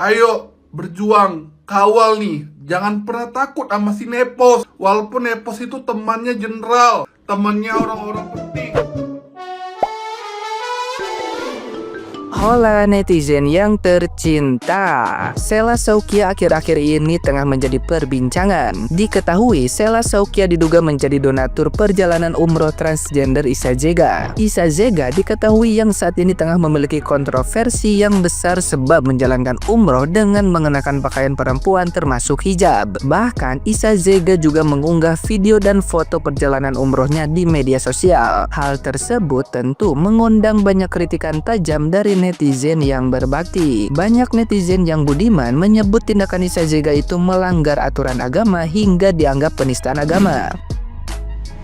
Ayo berjuang, kawal nih. Jangan pernah takut sama si Nepos. Walaupun Nepos itu temannya jenderal, temannya orang-orang penting. Hola netizen yang tercinta, Sheila Shaukia akhir-akhir ini tengah menjadi perbincangan. Diketahui Sheila Shaukia diduga menjadi donatur perjalanan umroh transgender Isa Zega. Isa Zega diketahui yang saat ini tengah memiliki kontroversi yang besar sebab menjalankan umroh dengan mengenakan pakaian perempuan termasuk hijab. Bahkan Isa Zega juga mengunggah video dan foto perjalanan umrohnya di media sosial. Hal tersebut tentu mengundang banyak kritikan tajam dari netizen yang berbakti. Banyak netizen yang budiman menyebut tindakan Isa Zega itu melanggar aturan agama hingga dianggap penistaan agama.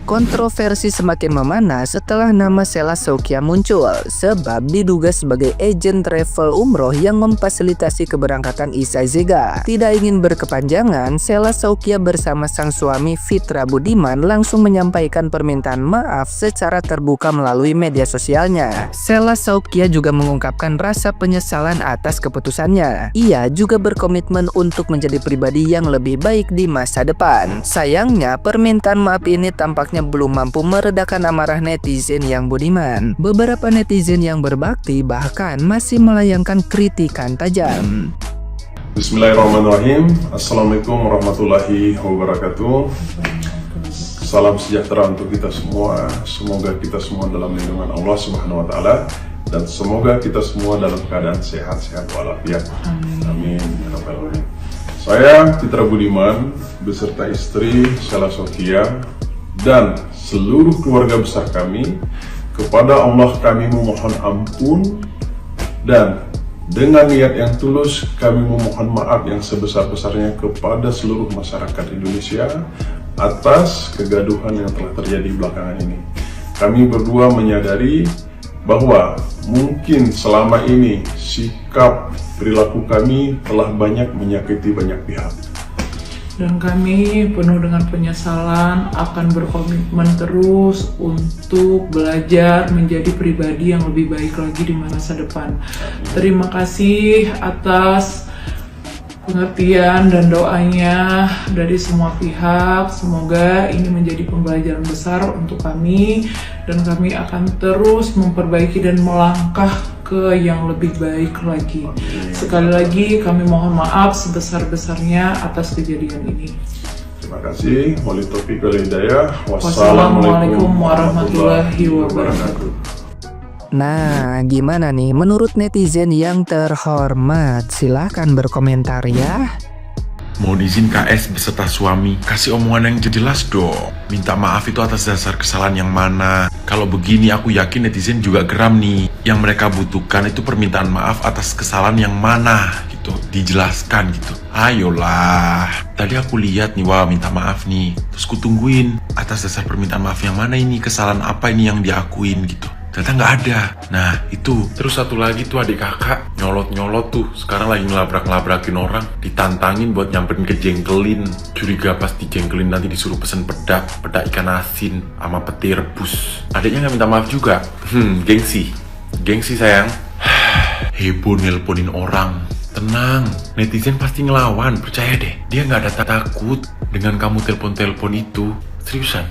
Kontroversi semakin memanas setelah nama Sheila Shaukia muncul, sebab diduga sebagai agen travel umroh yang memfasilitasi keberangkatan Isa Zega. Tidak ingin berkepanjangan, Sheila Shaukia bersama sang suami Fitra Budiman langsung menyampaikan permintaan maaf secara terbuka melalui media sosialnya. Sheila Shaukia juga mengungkapkan rasa penyesalan atas keputusannya. Ia juga berkomitmen untuk menjadi pribadi yang lebih baik di masa depan. Sayangnya, permintaan maaf ini tampaknya belum mampu meredakan amarah netizen yang budiman. Beberapa netizen yang berbakti bahkan masih melayangkan kritikan tajam. Bismillahirrahmanirrahim. Assalamualaikum warahmatullahi wabarakatuh. Salam sejahtera untuk kita semua. Semoga kita semua dalam lindungan Allah Subhanahu wa taala dan semoga kita semua dalam keadaan sehat-sehat walafiat. Amin ya rabbal alamin. Saya Fitra Budiman beserta istri Sheila Shaukia dan seluruh keluarga besar kami, kepada Allah kami memohon ampun, dan dengan niat yang tulus kami memohon maaf yang sebesar-besarnya kepada seluruh masyarakat Indonesia atas kegaduhan yang telah terjadi belakangan ini. Kami berdua menyadari bahwa mungkin selama ini sikap perilaku kami telah banyak menyakiti banyak pihak. Dan kami penuh dengan penyesalan akan berkomitmen terus untuk belajar menjadi pribadi yang lebih baik lagi di masa depan. Terima kasih atas pengertian dan doanya dari semua pihak. Semoga ini menjadi pembelajaran besar untuk kami dan kami akan terus memperbaiki dan melangkah ke yang lebih baik lagi. Sekali lagi kami mohon maaf sebesar-besarnya atas kejadian ini. Terima kasih. Wali taufiq wal hidayah. Wassalamualaikum warahmatullahi wabarakatuh. Nah, gimana nih menurut netizen yang terhormat? Silahkan berkomentar ya. Mohon izin KS beserta suami, kasih omongan yang jelas dong. Minta maaf itu atas dasar kesalahan yang mana? Kalau begini aku yakin netizen juga geram nih. Yang mereka butuhkan itu permintaan maaf atas kesalahan yang mana gitu. Dijelaskan gitu. Ayolah. Tadi aku lihat nih, wah minta maaf nih. Terus kutungguin atas dasar permintaan maaf yang mana ini? Kesalahan apa ini yang diakuin gitu. Ternyata nggak ada. Nah itu. Terus satu lagi tuh adik kakak nyolot-nyolot tuh. Sekarang lagi ngelabrak-ngelabrakin orang. Ditantangin buat nyamperin ke jengkelin. Curiga pas dijengkelin nanti disuruh pesen pedak ikan asin sama peti rebus. Adiknya nggak minta maaf juga. Gengsi sayang. Heboh nelponin orang. Tenang, netizen pasti ngelawan. Percaya deh, dia nggak ada takut dengan kamu telepon-telepon itu. Seriusan.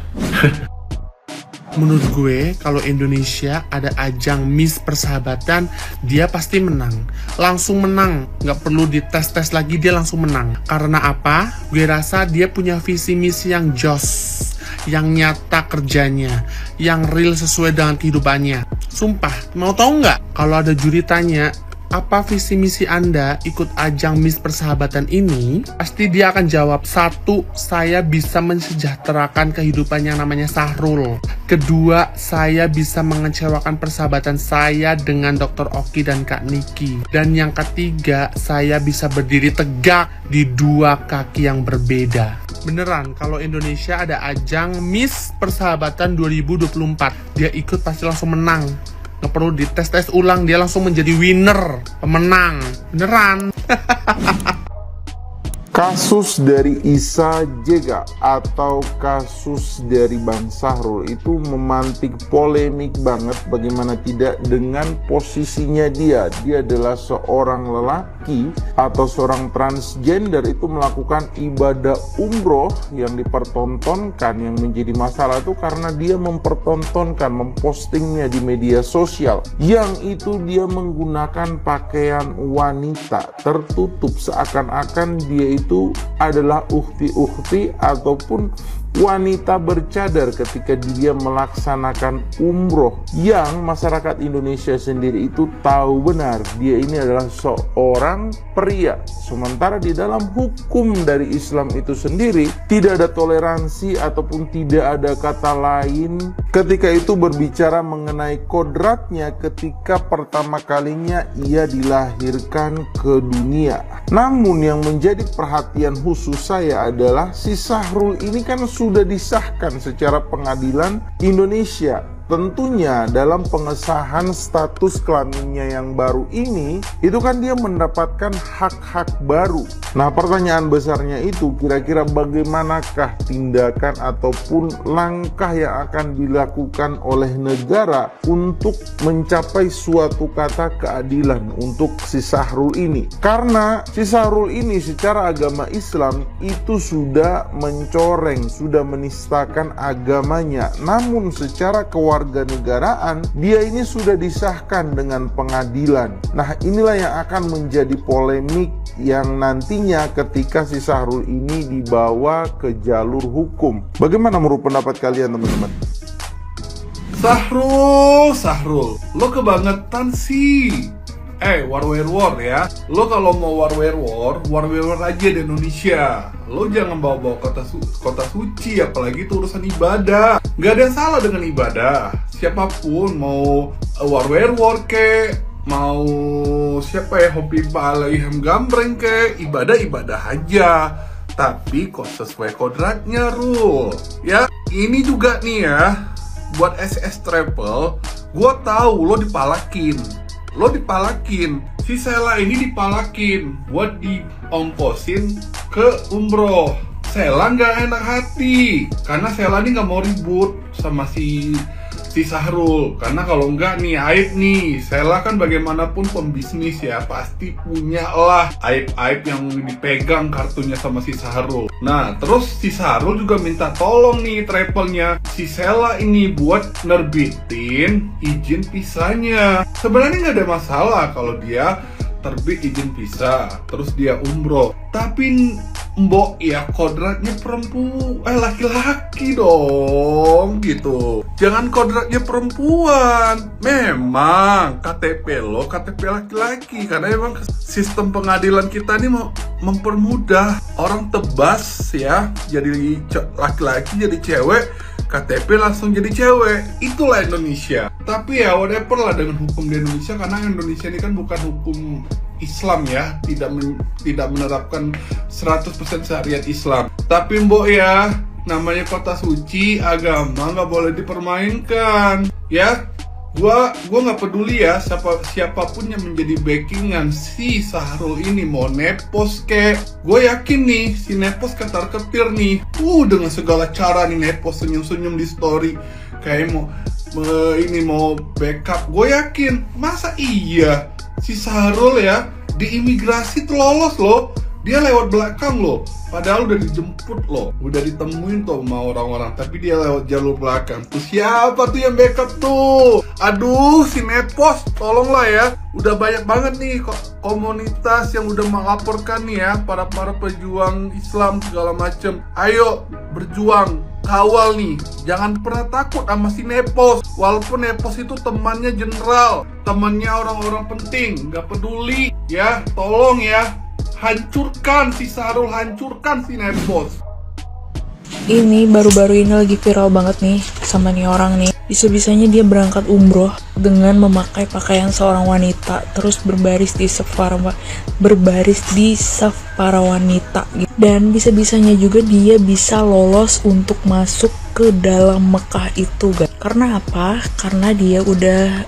Menurut gue, kalau Indonesia ada ajang Miss Persahabatan, dia pasti menang. Langsung menang. Nggak perlu dites-tes lagi, dia langsung menang. Karena apa? Gue rasa dia punya visi misi yang jos, yang nyata kerjanya, yang real sesuai dengan kehidupannya. Sumpah, mau tahu nggak? Kalau ada juri tanya, apa visi misi Anda ikut ajang Miss Persahabatan ini? Pasti dia akan jawab, 1. Saya bisa mensejahterakan kehidupan yang namanya Sahrul. 2. Saya bisa mengecewakan persahabatan saya dengan Dr. Oki dan Kak Niki. Dan yang ketiga, saya bisa berdiri tegak di 2 kaki yang berbeda. Beneran, kalau Indonesia ada ajang Miss Persahabatan 2024, dia ikut pasti langsung menang. Nggak perlu dites-tes ulang, dia langsung menjadi winner, pemenang. Beneran. Kasus dari Isa Jega atau kasus dari Bang Sahrul itu memantik polemik banget, bagaimana tidak, dengan posisinya dia. Dia adalah seorang lelaki atau seorang transgender itu melakukan ibadah umroh yang dipertontonkan. Yang menjadi masalah itu karena dia mempertontonkan, mempostingnya di media sosial, yang itu dia menggunakan pakaian wanita tertutup, seakan-akan dia itu adalah ukhti-ukhti ataupun wanita bercadar ketika dia melaksanakan umroh, yang masyarakat Indonesia sendiri itu tahu benar dia ini adalah seorang pria. Sementara di dalam hukum dari Islam itu sendiri tidak ada toleransi ataupun tidak ada kata lain ketika itu berbicara mengenai kodratnya ketika pertama kalinya ia dilahirkan ke dunia. Namun yang menjadi perhatian khusus saya adalah si Sahrul ini kan sudah disahkan secara pengadilan Indonesia. Tentunya dalam pengesahan status kelaminnya yang baru ini, itu kan dia mendapatkan hak-hak baru. Nah, pertanyaan besarnya itu kira-kira bagaimanakah tindakan ataupun langkah yang akan dilakukan oleh negara untuk mencapai suatu kata keadilan untuk si Sahrul ini. Karena si Sahrul ini secara agama Islam itu sudah mencoreng, sudah menistakan agamanya. Namun secara kewarganegaraan dia ini sudah disahkan dengan pengadilan. Nah, inilah yang akan menjadi polemik yang nantinya ketika si Sahrul ini dibawa ke jalur hukum. Bagaimana menurut pendapat kalian, teman-teman? Sahrul, lo kebangetan sih. War ya. Lo kalau mau war aja di Indonesia. Lo jangan bawa-bawa kota suci, apalagi itu urusan ibadah. Gak ada yang salah dengan ibadah. Siapapun mau war ke, mau siapa ya, Hopi Alaiham Gambreng ke, ibadah aja. Tapi kok sesuai kodratnya, Rul. Ya, ini juga nih ya, buat SS Travel, gue tahu lo dipalakin. Si Sela ini dipalakin buat diongkosin ke umroh. Sela nggak enak hati karena Sela ini nggak mau ribut sama si Sahrul, karena kalau nggak nih aib nih. Sela kan bagaimanapun pembisnis ya, pasti punya lah aib yang dipegang kartunya sama si Sahrul. Nah, terus si Sahrul juga minta tolong nih travelnya si Sela ini buat nerbitin izin visanya. Sebenarnya nggak ada masalah kalau dia terbit izin visa terus dia umroh, tapi mbok ya kodratnya laki-laki dong gitu. Jangan kodratnya perempuan. Memang KTP lo KTP laki-laki, karena memang sistem pengadilan kita ini mau mempermudah orang tebas ya, jadi laki-laki jadi cewek, KTP langsung jadi cewek. Itulah Indonesia. Tapi ya whatever lah dengan hukum di Indonesia, karena Indonesia ini kan bukan hukum Islam ya, tidak menerapkan 100% syariat Islam. Tapi mbok ya, namanya kota suci, agama nggak boleh dipermainkan ya. Gua nggak peduli ya siapapun yang menjadi backingan si Sahrul ini, mau nepos kek. Gue yakin nih si nepos ketar-ketir nih, dengan segala cara nih nepos senyum-senyum di story kayak mau backup. Gue yakin, masa iya si Sahrul ya di imigrasi tuh lolos loh, dia lewat belakang loh, padahal udah dijemput loh, udah ditemuin tuh sama orang-orang, tapi dia lewat jalur belakang. Tuh siapa tuh yang backup tuh? Aduh, si Nepos, tolonglah ya. Udah banyak banget nih komunitas yang udah melaporkan nih ya, para pejuang Islam segala macem. Ayo berjuang, kawal nih, jangan pernah takut sama si Nepos. Walaupun Nepos itu temannya jenderal, temannya orang-orang penting, nggak peduli ya, tolong ya, hancurkan si Sahrul, hancurkan si Nepos. Ini baru-baru ini lagi viral banget nih sama nih orang nih. Bisa-bisanya dia berangkat umroh dengan memakai pakaian seorang wanita, terus berbaris di saf para wanita gitu. Dan bisa-bisanya juga dia bisa lolos untuk masuk ke dalam Mekah itu, guys. Karena apa? Karena dia udah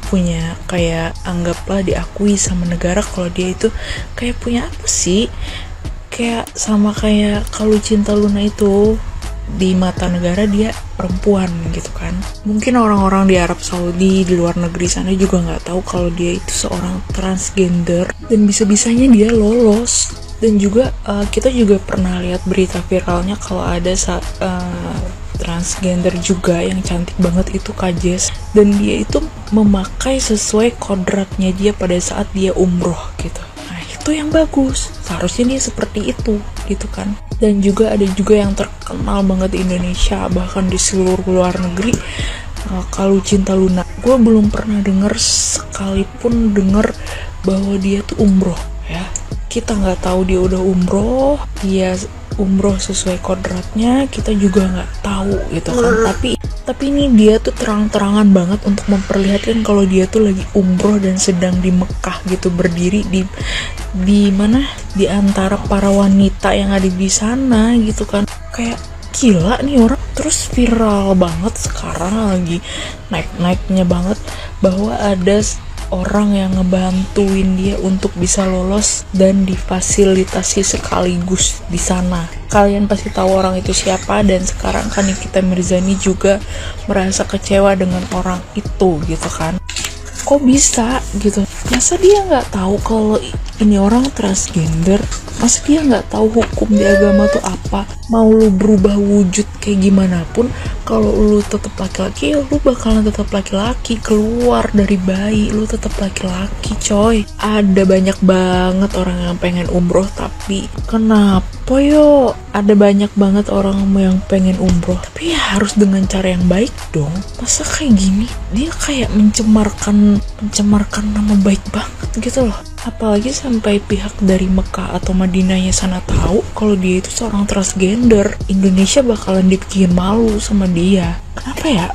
punya kayak, anggaplah diakui sama negara kalau dia itu kayak punya apa sih? kayak sama kayak kalau Cinta Luna itu di mata negara dia perempuan gitu kan. Mungkin orang-orang di Arab Saudi, di luar negeri sana juga nggak tahu kalau dia itu seorang transgender, dan bisa-bisanya dia lolos. Dan juga kita juga pernah lihat berita viralnya kalau ada transgender juga yang cantik banget itu Kak Jess, dan dia itu memakai sesuai kodratnya dia pada saat dia umroh gitu. Nah itu yang bagus, seharusnya dia seperti itu gitu kan. Dan juga ada juga yang terkenal banget di Indonesia, bahkan di seluruh luar negeri, kalau Cinta Luna. Gue belum pernah denger sekalipun denger bahwa dia tuh umroh ya. Kita nggak tahu dia udah umroh, dia umroh sesuai kodratnya, kita juga nggak tahu gitu kan. Tapi ini dia tuh terang-terangan banget untuk memperlihatkan kalau dia tuh lagi umroh dan sedang di Mekah gitu, berdiri di mana, di antara para wanita yang ada di sana gitu kan. Kayak gila nih orang. Terus viral banget sekarang, lagi naik-naiknya banget bahwa ada orang yang ngebantuin dia untuk bisa lolos dan difasilitasi sekaligus di sana. Kalian pasti tahu orang itu siapa, dan sekarang kan Nikita Mirzani juga merasa kecewa dengan orang itu gitu kan. Kok bisa gitu? Masa dia nggak tahu kalau ini orang transgender? Masa dia nggak tahu hukum di agama tuh apa? Mau lu berubah wujud kayak gimana pun, kalau lu tetap laki-laki, ya lu bakalan tetap laki-laki. Keluar dari bayi, lu tetap laki-laki coy. Ada banyak banget orang yang pengen umroh, tapi kenapa yo? Ada banyak banget orang yang pengen umroh, tapi ya harus dengan cara yang baik dong. Masa kayak gini? Dia kayak mencemarkan nama baik banget gitu loh. Apalagi sampai pihak dari Mekah atau Madinahnya sana tahu kalau dia itu seorang transgender. Indonesia bakalan dibikin malu sama dia. Kenapa ya?